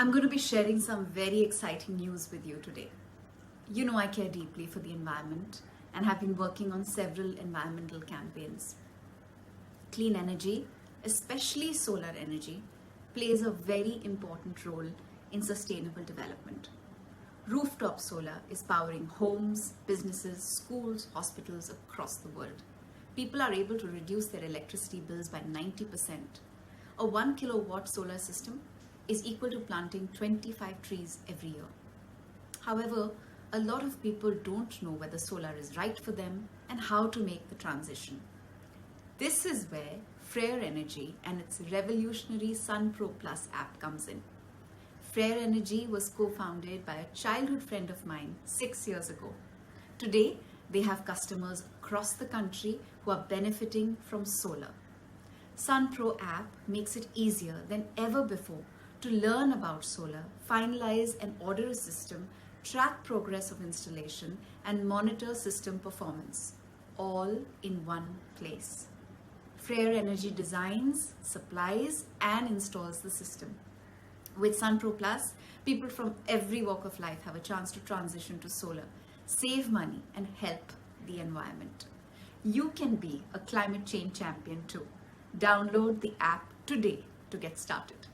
I'm going to be sharing some very exciting news with you today. You know I care deeply for the environment and have been working on several environmental campaigns. Clean energy, especially solar energy, plays a very important role in sustainable development. Rooftop solar is powering homes, businesses, schools, hospitals across the world. People are able to reduce their electricity bills by 90%. A 1 kilowatt solar system is equal to planting 25 trees every year. However, a lot of people don't know whether solar is right for them and how to make the transition. This is where Freyr Energy and its revolutionary SunPro Plus app comes in. Freyr Energy was co-founded by a childhood friend of mine 6 years ago. Today, they have customers across the country who are benefiting from solar. SunPro app makes it easier than ever before to learn about solar, finalize and order a system, track progress of installation, and monitor system performance, all in one place. Freyr Energy designs, supplies, and installs the system. With SunPro Plus, people from every walk of life have a chance to transition to solar, save money, and help the environment. You can be a climate change champion too. Download the app today to get started.